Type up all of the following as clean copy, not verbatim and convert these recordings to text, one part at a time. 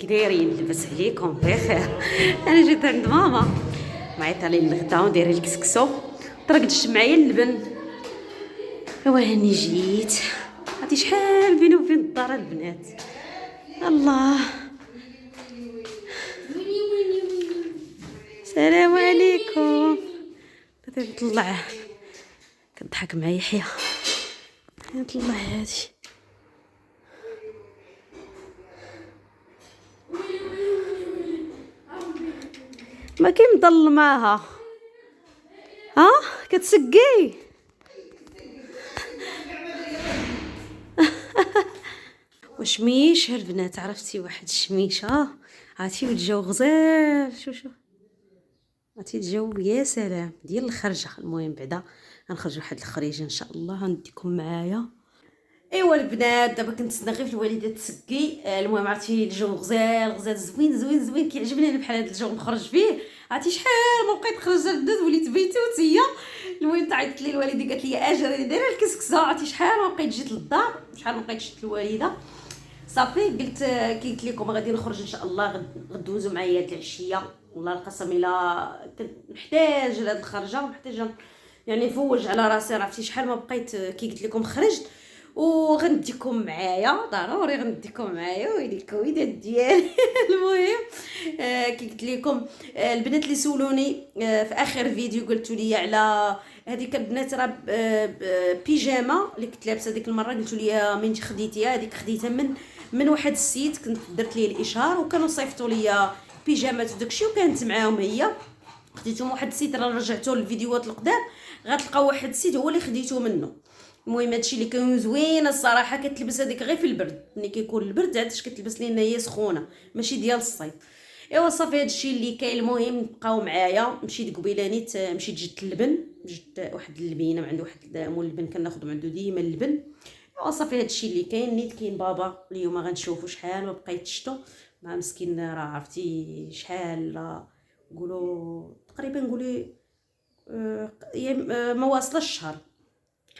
كي دايرين؟ لاباس عليكم بخير؟ انا جيت عند ماما معيطه لي الغدا ودايره الكسكسو طرقت معايا اللبن. ايوا هاني جيت عرفتي شحال بيني وبين الدار البنات. الله السلام عليكم. غادي نطلع كنضحك مع يحيى. نطلع هادي ما كي مظلماها ها كتسقي. وشميش البنات عرفتي واحد الشميشه عرفتي والجو غزال. شوف عرفتي الجو يا سلام ديال الخرجه. المهم بعدا غنخرج واحد الخريجه ان شاء الله غنديكم معايا. ايوا البنات دابا كنتسنى غير في الوالده تسقي. المهم عرفتي الجو غزال غزال زوين زوين زوين كيعجبني انا بحال هذا الجو نخرج فيه. عرفتي شحال ما بقيت خرجت البنات وليت بيتوتيه. المهم تعيطت لي الوالده قالت لي اجري دايره الكسكسه. عرفتي شحال ما بقيت جيت للدار شحال ما بقيت شفت الوالده صافي قلت كي قلت لكم غادي نخرج ان شاء الله غدوزوا معايا هاد العشيه. والله القسم الا محتاج لهاد الخرجه ومحتاجه يعني نفوج على راسي. عرفتي شحال ما بقيت كي قلت لكم خرجت وغنديكم معايا ضروري غنديكم معايا ويلي الكويدات ديالي. المهم كي قلت لكم البنات اللي سولوني في اخر فيديو قلتوا لي على هذيك البنات راه بيجاما اللي كنت لابسه ديك المره. قلتوا لي من خديتيها؟ هذيك خديتها من واحد السيت كنت درت ليه الاشهار وكانوا صيفطوا لي بيجامات وداكشي وكانت معاهم هي. خديتهم واحد السيت راه رجعتو للفيديوهات القدام غتلقاو واحد السيت هو اللي خديتو منه. المهم هادشي اللي كانوا زوينه الصراحه. كتلبس هذيك غير في البرد ملي كيكون البرد عادش كتلبس لينا هي سخونه ماشي ديال الصيف. ايوا صافي هادشي اللي كاين. المهم بقاو معايا. مشيت قبيلانيت مشيت جبت اللبن جبت واحد اللبينه من عند واحد مول اللبن كناخذ من عنده ديما اللبن. ايوا صافي هادشي اللي كاين. نيت كاين بابا اليوم غنشوفوا شحال ما بقيت شتو مع مسكين راه عرفتي شحال نقولوا تقريبا نقولي ما واصله الشهر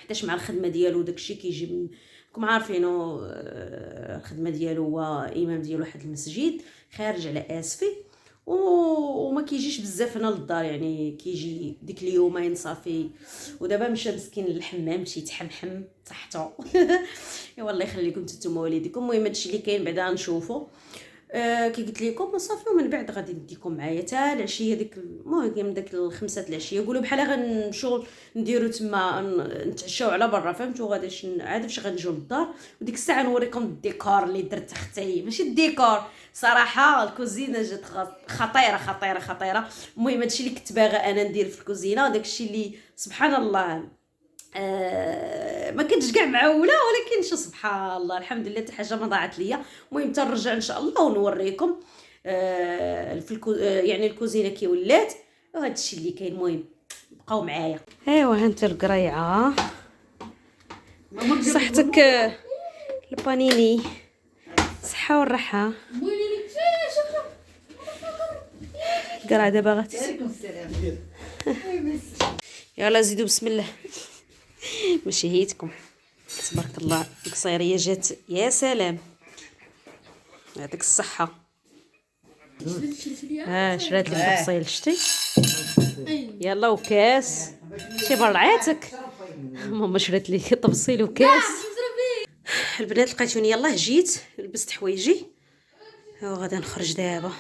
حيتاش مع الخدمه ديالو داكشي كيجي راكم عارفينو. الخدمه ديالو هو امام ديال واحد المسجد خارج على اسفي وما كيجيش بزاف هنا للدار يعني كيجي ديك اليومين صافي. ودابا مشى مسكين للحمام مشى يتحمحم تحته. ايوا الله يخليكم نتوما والديكم. المهم هادشي اللي كاين بعدا نشوفو. كي قلت لكم صافي ومن بعد غادي نديكم معايا حتى العشيه ديك. المهم من داك الخمسه العشيه يقولوا بحال غنمشيو نديرو تما نتعشاو على برا فهمتوا. غاديش عاد فاش غنجيو للدار وديك الساعه نوريكم الديكور اللي درت اختي. ماشي الديكور صراحه الكوزينه جات خطيره خطيره خطيره. المهم هادشي اللي كنت باغا انا ندير في الكوزينه داكشي اللي سبحان الله ما كنتش كاع معوله ولكن شو سبحان الله الحمد لله حتى حاجه ما ضاعت ليا. المهم تنرجع ان شاء الله ونوريكم في يعني الكوزينه كي ولات وهذا الشيء اللي كاين. المهم بقاو معايا. ايوا هانت القريعه صحتك البانيني صحه والراحه. القرعه دابا غتسي. يلا زيدوا بسم الله. ماشي هيتكم تبارك الله. القصيريه جات يا سلام يعطيك الصحه. شرات لك البصيل شتي. يلا وكاس شي برعاتك ماما شرات لي طبصيل وكاس. البنات لقيتوني يلاه جيت لبست حوايجي وغادي نخرج دابا.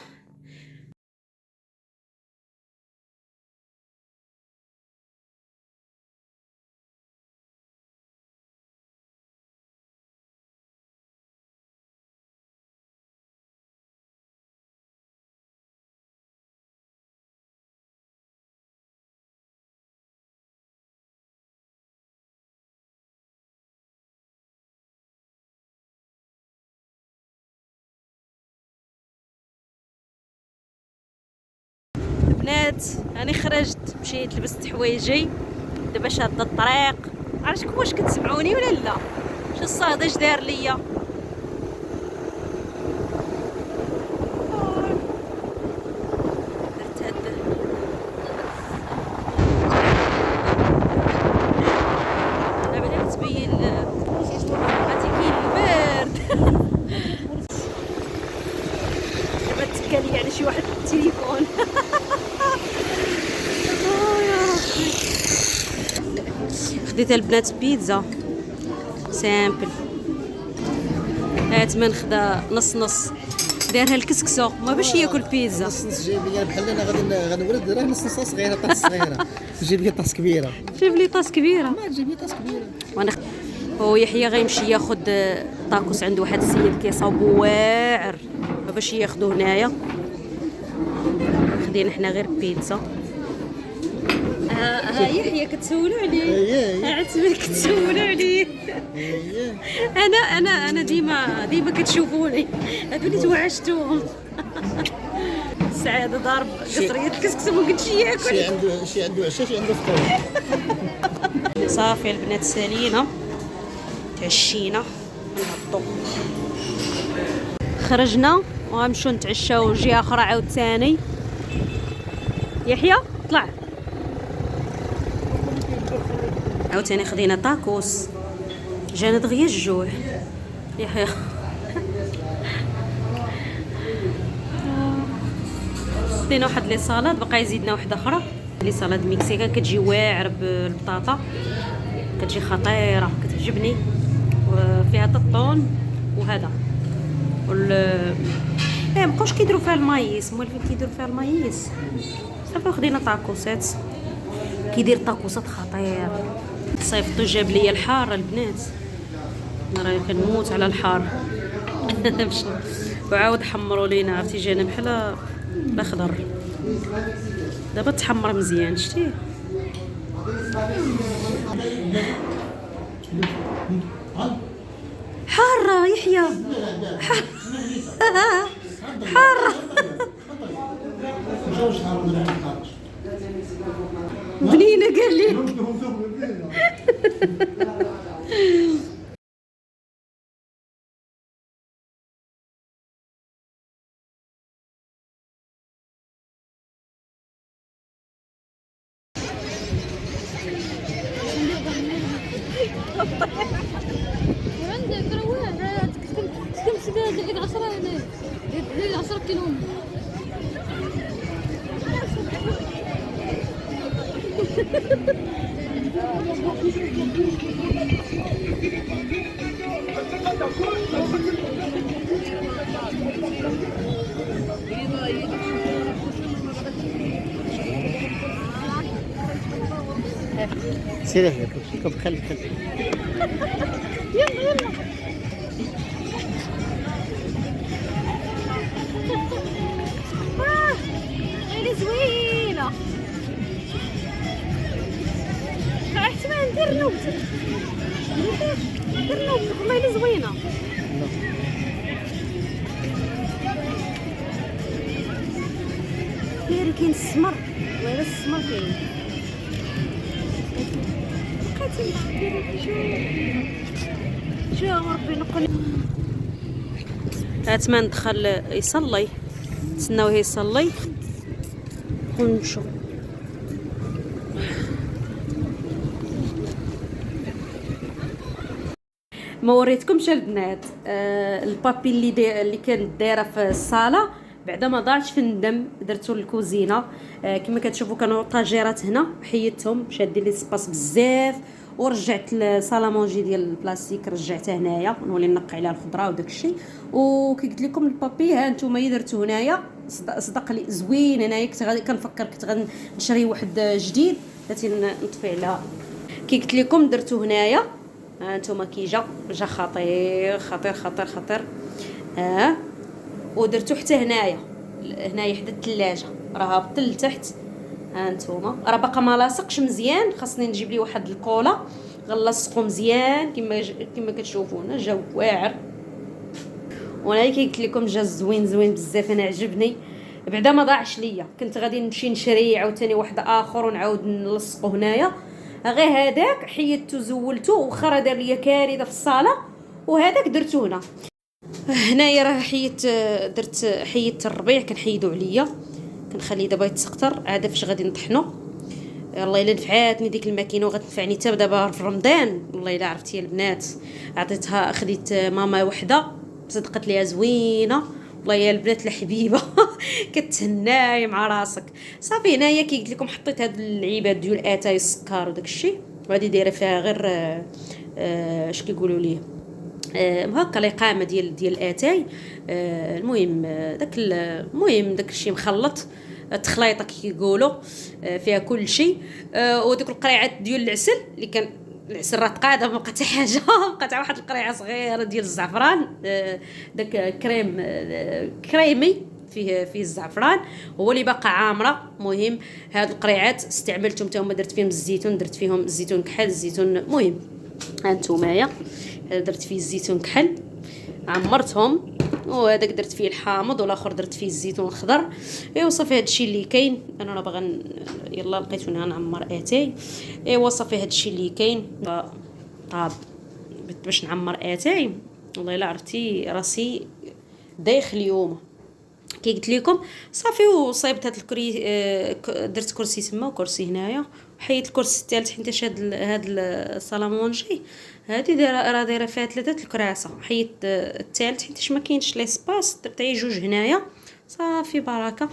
البنات راني خرجت مشيت لبست حوايجي دابا شاده الطريق. عرفتكم واش كتسمعوني ولا لا؟ شو الصهد اش داير ليا؟ درت هاد دابا تبين عرفتي كاين البرد. قال لي يعني شي واحد التليفون. خديت البنات بيتزا سامبل، هات من خدا نص نص دايرها الكسكسو ما باش ياكل بيتزا. نص جيب لي بحال انا غنولد راه نص صغيره، طاس صغيره. جيب لي طاس كبيره. جيب لي طاس كبيره. ما تجيب لي طاس كبيره. وانا هو يحيى غيمشي ياخذ طاكوس عند واحد السيد كيصاوب واعر باش ياخذو هنايا. خدينا حنا غير بيتزا. ها يحيى كتسولوا عليه. عتبك كتسولوا عليه. انا ديما كتشوفوني هادو توعشتوهم. سعاده ضارب قصريه الكسكس ما قلتش ياكل. شي عنده عشاء شي عنده فطور. صافي البنات سالينا تعشينا نهضو خرجنا وغنمشيو نتعشاو جهه اخرى عاوتاني. يحيى طلع عاوتاني خدينا طاكوس جانا دغيا الجوع. يحيى خدينا واحد لي صالاد بقى يزيدنا واحده اخرى لي صالاد مكسيكان كتجي واعر بالبطاطا كتجي خطيره كتعجبني وفيها ططون وهذا مابقاوش كيديروا فيها المايس مولفين كيديروا فيها المايس. صافي خدينا طاكوسات كيدير طاكوسات خطير. صيفطو جاب لي الحار البنات انا راه كنموت على الحار. وعاود حمروا لينا عرفتي جانا بحال الاخضر دابا تحمر مزيان شتيه. حارة يحيى حارة بنينة قال لي. عندك رواه تكتم ديال 10 هنا ديال 10 كيلو. سير هيك خلي يلا غير زوينه احتمال ندير نوبتك والله الا زوينه. كاين السمر ولا السمر كاين شو ربي نقول. هاتما ندخل يصلي نتسناوه يصلي ونمشو. ما وريتكمش البنات البابي اللي كانت دايره في الصاله بعدا ما ضاعش في الندم درتو للكوزينه. كما كتشوفوا كانوا طاجيرات هنا حيدتهم شادين لي سباس بزاف ورجعت الصالامونجي ديال البلاستيك رجعته هنايا نولي نقي عليها الخضره وداك الشيء. وكي قلت لكم البابي ها نتوما درتو هنايا صدق لي زوين. هنايا كنت غادي كنفكر كنت غنشري واحد جديد درتي نطفي عليها. كي قلت لكم درتو هنايا ها نتوما كي جا خطير خطير خطير خطير. ودرتو حتى هنايا حدا الثلاجه راه هابط لتحت. ها نتوما راه باقا ما لاصقش مزيان خاصني نجيب لي واحد الكولا غنلصقو مزيان كما كتشوفونا جا واعر. وانا كي قلت لكم جا زوين بزاف انا عجبني بعدا ما ضاعش ليا. كنت غادي نمشي نشري عاوتاني واحد اخر ونعاود نلصقو هنايا غير هذاك حيدتو زولتو وخرا دار ليا كارثه في الصاله وهذاك درتو هنا. هنايا راه حيدت الربيع كنحيدو عليا كنخليه دابا يتسقطر عاد فاش غادي نطحنو. والله الا نفعاتني ديك الماكينه وغتنفعني حتى دابا في رمضان. والله الا عرفتي البنات خديت ماما وحده صدقت ليها زوينه والله يا البنات الحبيبه. كتهناي مع راسك. صافي هنايا كي قلت لكم حطيت هاد اللعيبات ديال الاتاي السكر وداك الشيء، وغادي دايره فيها غير اش كيقولوا ليه هكا الاقامه ديال الاتاي. المهم المهم داك الشيء مخلط، تخليطه كيقولوا فيها كل شيء. وديك القريعات ديال العسل اللي كان العسل راه تقادم ما بقى حتى حاجه بقات واحد القريعه صغيره ديال الزعفران. داك كريم كريمي فيه الزعفران هو اللي باقا عامره. مهم هاد القريعات استعملتهم حتى هما، درت فيهم الزيتون، درت فيهم الزيتون كحل، الزيتون مهم هانتومايا درت فيه الزيتون كحل عمرتهم، وهذاك درت فيه الحامض والاخر درت فيه الزيتون الخضر. ايوا صافي هادشي اللي كاين. انا راه باغا يلا لقيت هنا نعمر اتاي. ايوا صافي هادشي اللي كاين. طاب باش نعمر اتاي والله الا عرفتي راسي دايخ اليوم كي قلت لكم. صافي وصايبت هاد الكري درت كرسي تما وكرسي هنايا، وحيت الكرسي الثالث حيت هاد الصالامونجي هادي دايره فيها 3 الكراسه، حيت الثالث حيت ما كاينش ليسباس درت غير 2 هنايا. صافي بركه.